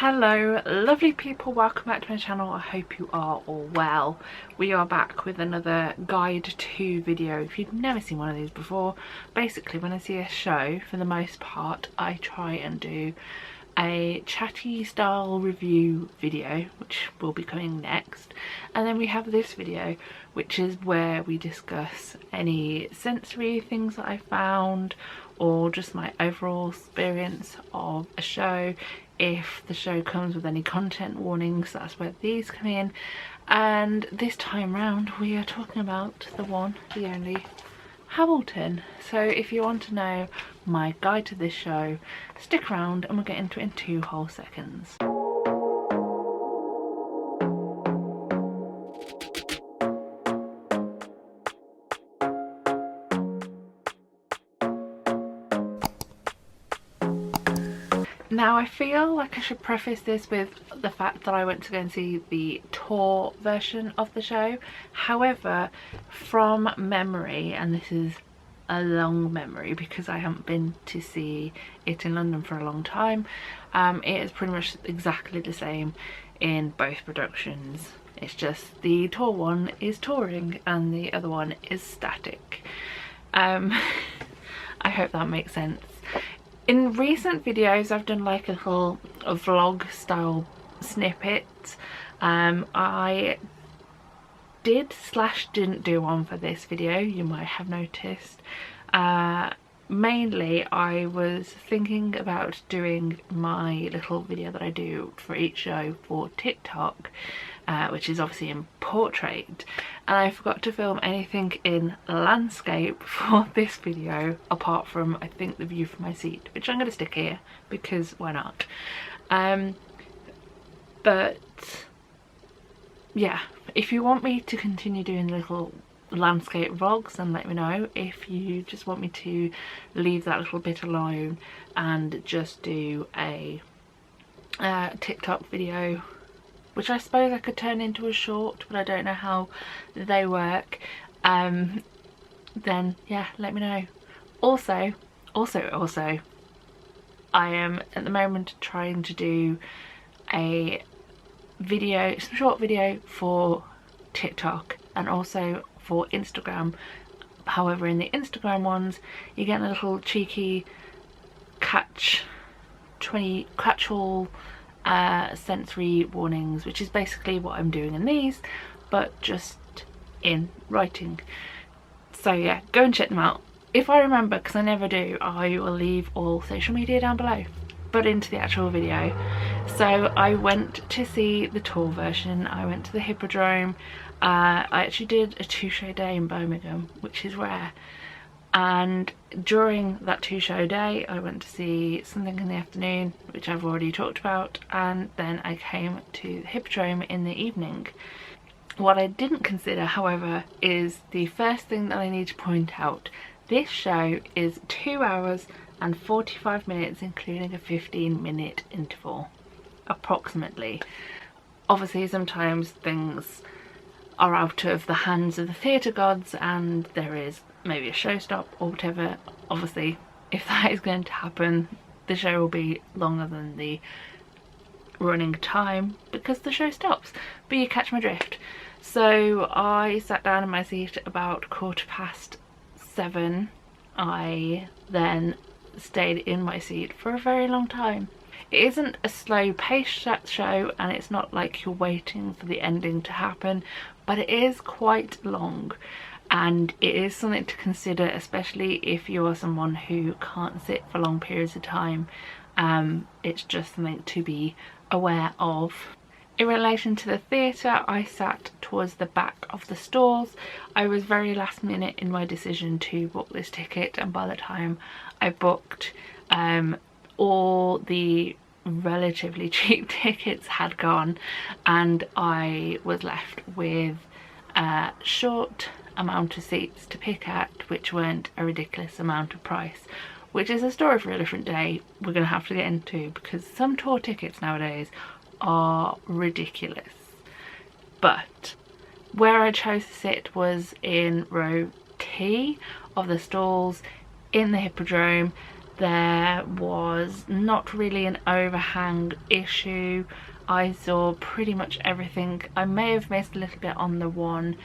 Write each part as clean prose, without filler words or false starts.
Hello lovely people, welcome back to my channel. I hope you are all well. We are back with another guide to video. If you've never seen one of these before, basically when I see a show, for the most part I try and do a chatty style review video, which will be coming next, and then we have this video which is where we discuss any sensory things that I found or just my overall experience of a show. If the show comes with any content warnings, that's where these come in. And this time round we are talking about the one, the only Hamilton. So if you want to know my guide to this show, stick around and we'll get into it in 2 whole seconds. Now I feel like I should preface this with the fact that I went to go and see the tour version of the show. However, from memory, and this is a long memory because I haven't been to see it in London for a long time, it is pretty much exactly the same in both productions. It's just the tour one is touring and the other one is static. I hope that makes sense. In recent videos I've done like a vlog style snippet. I didn't do one for this video, you might have noticed. Mainly I was thinking about doing my little video that I do for each show for TikTok, which is obviously in portrait, and I forgot to film anything in landscape for this video apart from I think the view from my seat, which I'm going to stick here because why not. But yeah, if you want me to continue doing little landscape vlogs, then let me know. If you just want me to leave that little bit alone and just do a TikTok video, which I suppose I could turn into a short, but I don't know how they work, then yeah, let me know. Also I am at the moment trying to do a video, some short video for TikTok and also for Instagram. However, in the Instagram ones you get a little cheeky catch-all sensory warnings, which is basically what I'm doing in these, but just in writing. So yeah, go and check them out. If I remember, because I never do, I will leave all social media down below. But into the actual video. So I went to see the tour version. I went to the Hippodrome. I actually did a 2-show day in Birmingham, which is rare. And during that 2-show day I went to see something in the afternoon, which I've already talked about, and then I came to the Hippodrome in the evening. What I didn't consider, however, is the first thing that I need to point out. This show is 2 hours and 45 minutes, including a 15-minute interval, approximately. Obviously sometimes things are out of the hands of the theatre gods and there is maybe a show stop or whatever. Obviously if that is going to happen, the show will be longer than the running time because the show stops, but you catch my drift. So I sat down in my seat about 7:15. I then stayed in my seat for a very long time. It isn't a slow paced show and it's not like you're waiting for the ending to happen, but it is quite long and it is something to consider, especially if you are someone who can't sit for long periods of time. It's just something to be aware of. In relation to the theatre, I sat towards the back of the stalls. I was very last minute in my decision to book this ticket, and by the time I booked, all the relatively cheap tickets had gone and I was left with a short amount of seats to pick at, which weren't a ridiculous amount of price, which is a story for a different day we're going to have to get into, because some tour tickets nowadays are ridiculous. But where I chose to sit was in row T of the stalls in the Hippodrome, there was not really an overhang issue. I saw pretty much everything. I may have missed a little bit on the one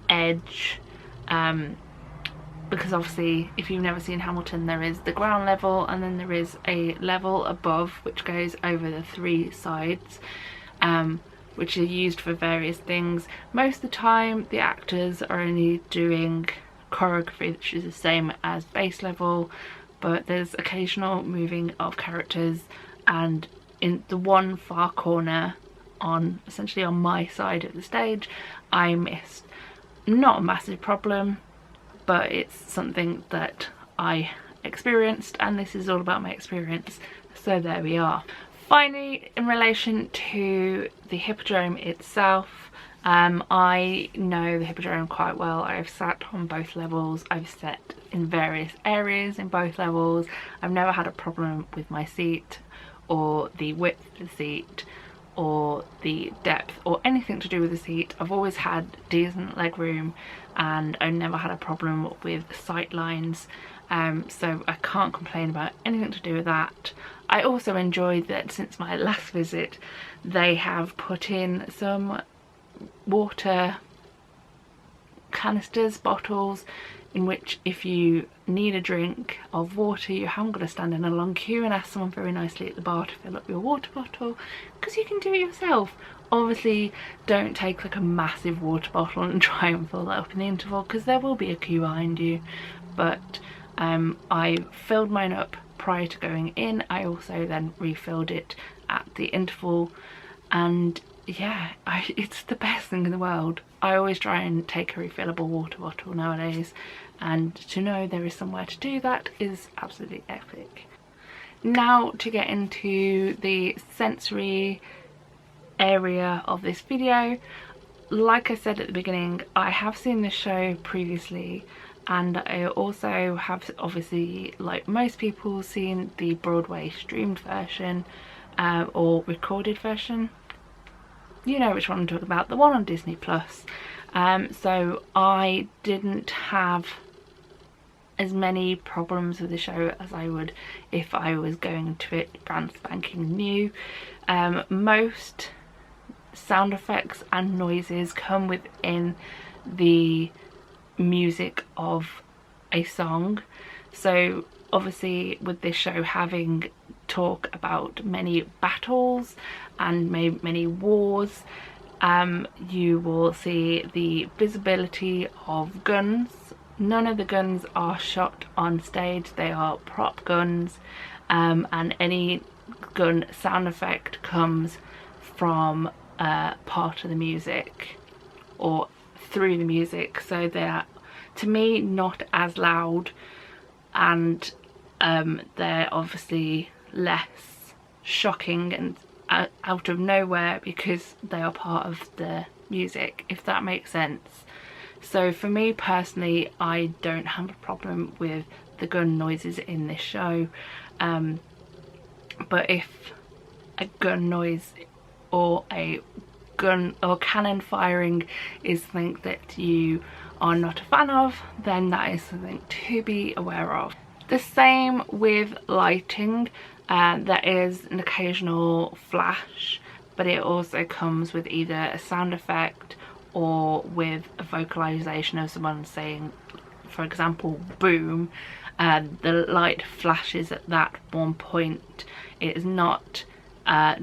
edge, because obviously if you've never seen Hamilton, there is the ground level and then there is a level above which goes over the 3 sides, which are used for various things. Most of the time the actors are only doing choreography which is the same as base level, but there's occasional moving of characters, and in the one far corner on essentially on my side of the stage I missed. Not a massive problem, but it's something that I experienced, and this is all about my experience, so there we are. Finally, in relation to the Hippodrome itself, I know the Hippodrome quite well. I've sat on both levels, I've sat in various areas in both levels. I've never had a problem with my seat or the width of the seat or the depth or anything to do with the seat. I've always had decent leg room and I've never had a problem with sight lines, so I can't complain about anything to do with that. I also enjoyed that since my last visit they have put in some water canisters, bottles, in which if you need a drink of water you haven't got to stand in a long queue and ask someone very nicely at the bar to fill up your water bottle, because you can do it yourself. Obviously don't take like a massive water bottle and try and fill that up in the interval, because there will be a queue behind you, but I filled mine up prior to going in. I also then refilled it at the interval, and yeah, it's the best thing in the world. I always try and take a refillable water bottle nowadays, and to know there is somewhere to do that is absolutely epic. Now to get into the sensory area of this video. Like I said at the beginning, I have seen this show previously, and I also have, obviously like most people, seen the Broadway streamed version or recorded version. You know which one I'm talking about, the one on Disney Plus. So I didn't have as many problems with the show as I would if I was going to it brand spanking new. Most sound effects and noises come within the music of a song. So obviously with this show having talk about many battles and many wars, you will see the visibility of guns. None of the guns are shot on stage, they are prop guns, and any gun sound effect comes from part of the music or through the music, so they're, to me, not as loud, and they're obviously less shocking and out of nowhere because they are part of the music, if that makes sense. So for me personally, I don't have a problem with the gun noises in this show, but if a gun noise or a gun or cannon firing is something that you are not a fan of, then that is something to be aware of. The same with lighting. There is an occasional flash, but it also comes with either a sound effect or with a vocalization of someone saying, for example, boom. The light flashes at that one point. It is not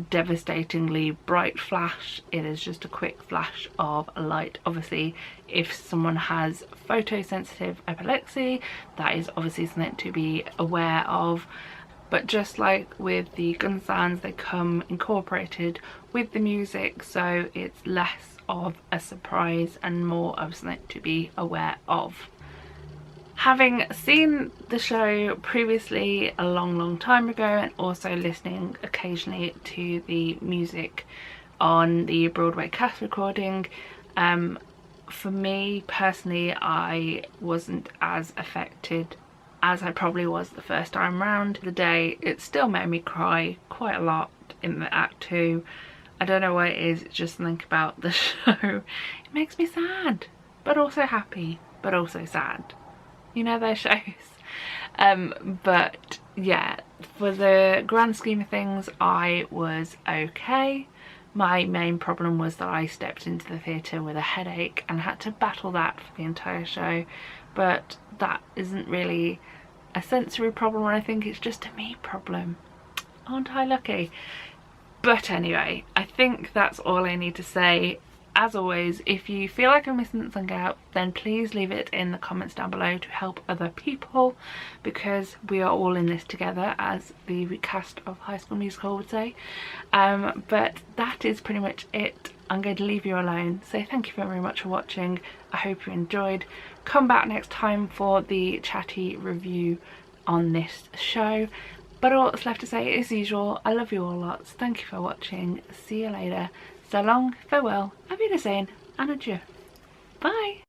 devastatingly bright flash, it is just a quick flash of a light. Obviously if someone has photosensitive epilepsy, that is obviously something to be aware of, but just like with the gun sounds, they come incorporated with the music, so it's less of a surprise and more of something to be aware of. Having seen the show previously a long time ago, and also listening occasionally to the music on the Broadway cast recording, for me personally, I wasn't as affected as I probably was the first time round. The day, it still made me cry quite a lot in the act 2. I don't know what it is, it's just something about the show. It makes me sad, but also happy, but also sad. You know, those shows. But yeah, for the grand scheme of things I was okay. My main problem was that I stepped into the theatre with a headache and had to battle that for the entire show, but that isn't really a sensory problem or anything, it's just a me problem. Aren't I lucky? But anyway, I think that's all I need to say. As always, if you feel like I'm missing something out, then please leave it in the comments down below to help other people, because we are all in this together, as the cast of High School Musical would say. But that is pretty much it. I'm going to leave you alone. So thank you very much for watching. I hope you enjoyed. Come back next time for the chatty review on this show. But all that's left to say, as usual, I love you all lots. Thank you for watching. See you later. So long, farewell, auf Wiedersehen, and adieu. Bye.